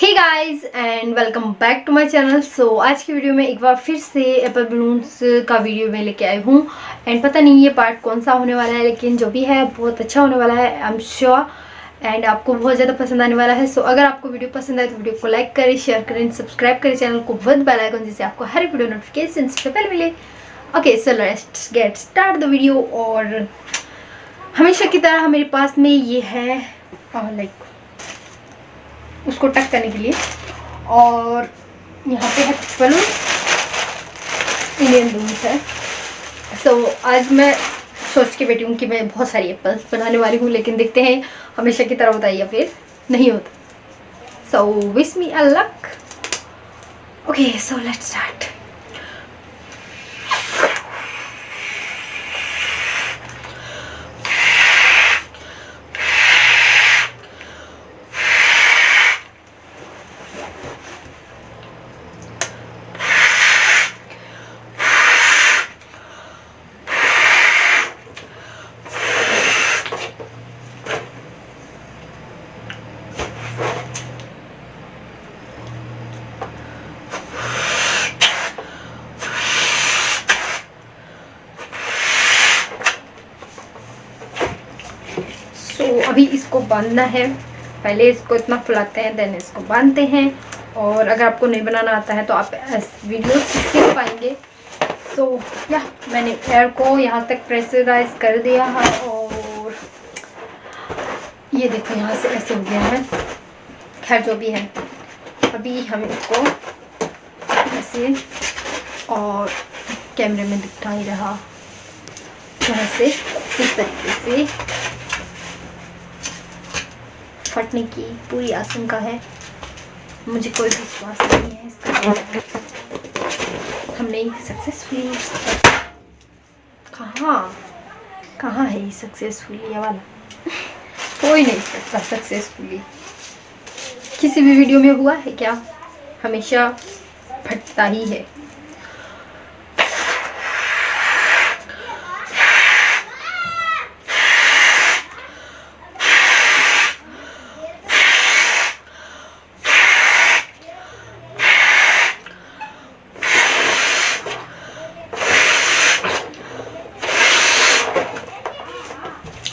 Hey guys and welcome back to my channel. So आज की video में एक बार फिर से एप्पल बलून्स का वीडियो में लेके आई हूँ। एंड पता नहीं ये पार्ट कौन सा होने वाला है, लेकिन जो भी है बहुत अच्छा होने वाला है, आई एम श्योर। एंड आपको बहुत ज़्यादा पसंद आने वाला है। सो अगर आपको वीडियो पसंद आए तो वीडियो को लाइक करें, शेयर करें, सब्सक्राइब करें चैनल को विद बेल आइकन, जिससे आपको हर वीडियो नोटिफिकेशन सबसे पहले मिले। Okay so let's get start the video. और हमेशा की तरह मेरे पास में ये है लाइक उसको टक करने के लिए, और यहाँ पे है बलून, इंडियन बलून्स है। सो आज मैं सोच के बैठी हूँ कि मैं बहुत सारी एप्पल्स बनाने वाली हूँ, लेकिन देखते हैं हमेशा की तरह होता है या फिर नहीं होता। So wish me a luck. Okay so let's start. अभी इसको बांधना है। पहले इसको इतना फुलाते हैं, देन इसको बांधते हैं। और अगर आपको नहीं बनाना आता है तो आप इस वीडियो सीख पाएंगे। तो या मैंने एयर को यहाँ तक प्रेशराइज कर दिया है, और ये देखो यहाँ से ऐसे हो गया है। खैर जो भी है, अभी हम इसको ऐसे, और कैमरे में दिखा ही रहा, यहाँ से इस तरीके से फटने की पूरी आशंका है। मुझे कोई विश्वास नहीं है इसका। हमने सक्सेसफुली कहाँ है ये सक्सेसफुली, ये वाला कोई नहीं करता सक्सेसफुली। किसी भी वीडियो में हुआ है क्या? हमेशा फटता ही है।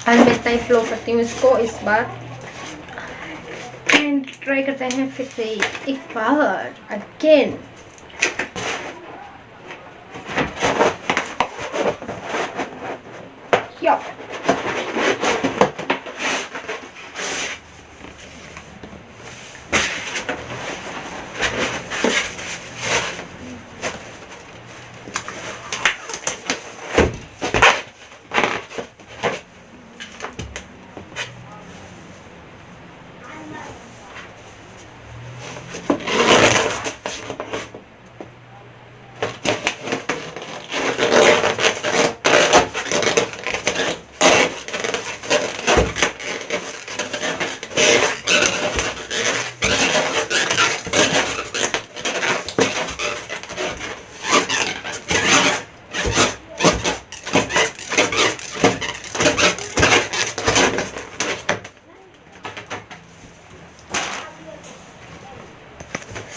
आज मैं इतना ही फ्लो करती हूँ इसको इस बार। एंड ट्राई करते हैं फिर से एक बार अगेन।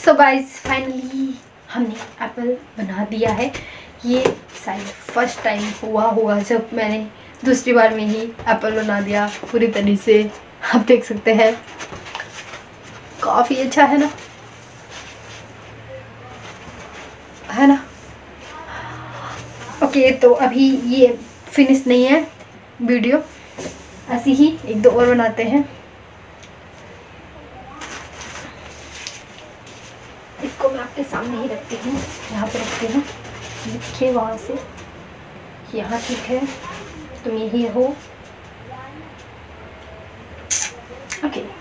सो गाइस फाइनली हमने एप्पल बना दिया है। ये शायद फर्स्ट टाइम हुआ होगा जब मैंने दूसरी बार में ही एप्पल बना दिया पूरी तरह से। आप देख सकते हैं काफ़ी अच्छा है ना, है ना। ओके तो अभी ये फिनिश नहीं है वीडियो, ऐसी ही एक दो और बनाते हैं। इसको मैं आपके सामने ही रखती हूँ, यहाँ पे रखती हूँ। लिखे वहाँ से यहाँ ठीक है, तुम यही हो। Okay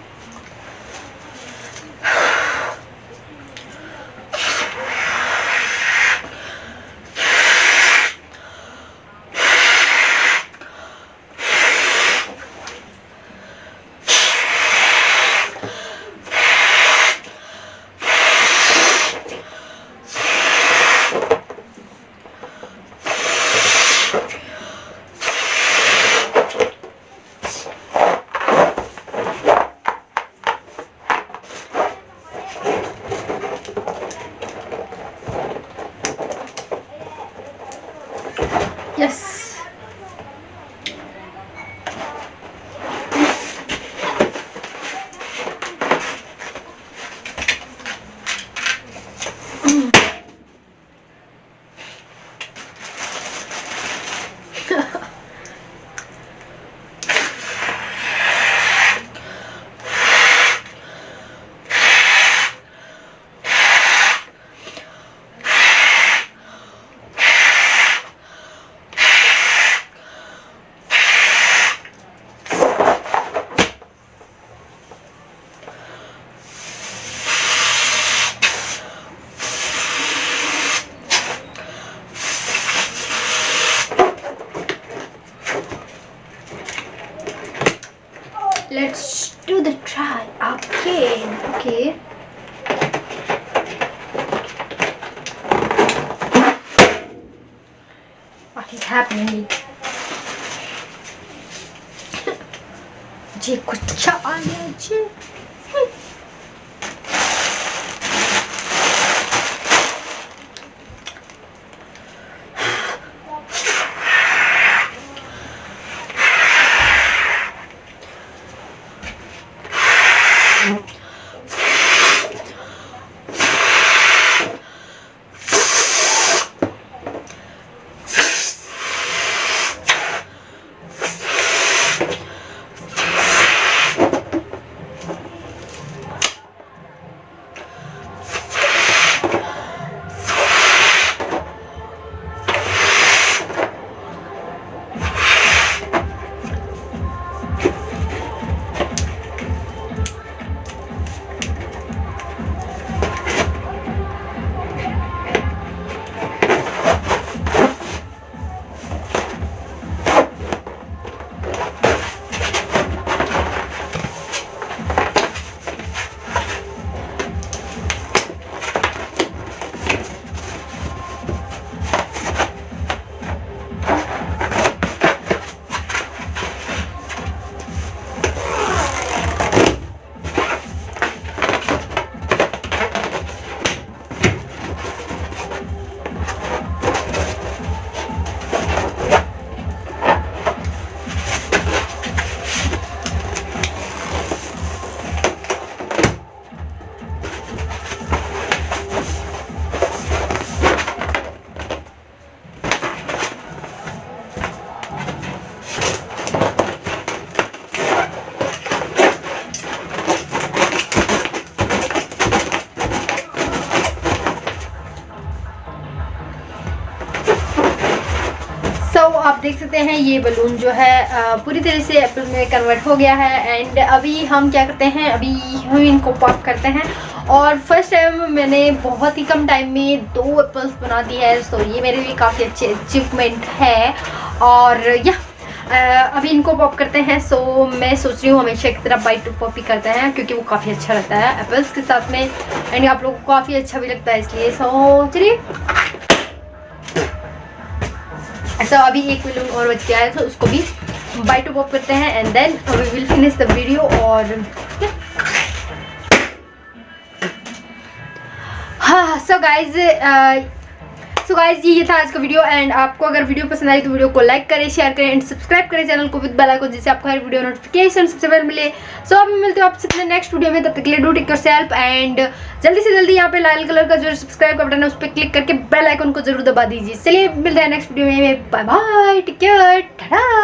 yes. Let's do the try again. Okay. What is happening? जी कुछ आ गया जी। आप देख सकते हैं ये बलून जो है पूरी तरह से एप्पल में कन्वर्ट हो गया है। एंड अभी हम क्या करते हैं, अभी हम इनको पॉप करते हैं। और फर्स्ट टाइम मैंने बहुत ही कम टाइम में 2 एप्पल्स बना दिए है, तो ये मेरे लिए काफ़ी अच्छे अचीवमेंट है। और या अभी इनको पॉप करते हैं। सो मैं सोच रही हूँ हमेशा की तरह बाइट टू पॉप ही करते हैं, क्योंकि वो काफ़ी अच्छा लगता है एप्पल्स के साथ में। एंड आप लोगों को काफ़ी अच्छा भी लगता है इसलिए। सो चलिए, ऐसा अभी एक बलून और बच गया है, तो उसको भी बाइट टू पॉप करते हैं and then we will finish the video. और हाँ, सो गाइज ये था आज का वीडियो। एंड आपको अगर वीडियो पसंद आई तो वीडियो को लाइक करें, शेयर करें एंड सब्सक्राइब करें चैनल को विद बेल आइकन, जिससे आपको हर वीडियो नोटिफिकेशन सबसे पहले मिले। सो अभी मिलते हो आपसे अपने नेक्स्ट वीडियो में, तब तक के लिए डू टेक योरसेल्फ। एंड जल्दी से जल्दी यहाँ पे लाल कलर का जो सब्सक्राइब का बटन है उस पर क्लिक करके बेल आइकन को जरूर दबा दीजिए। चलिए मिलते हैं नेक्स्ट वीडियो में। Bye bye, take care, Tata.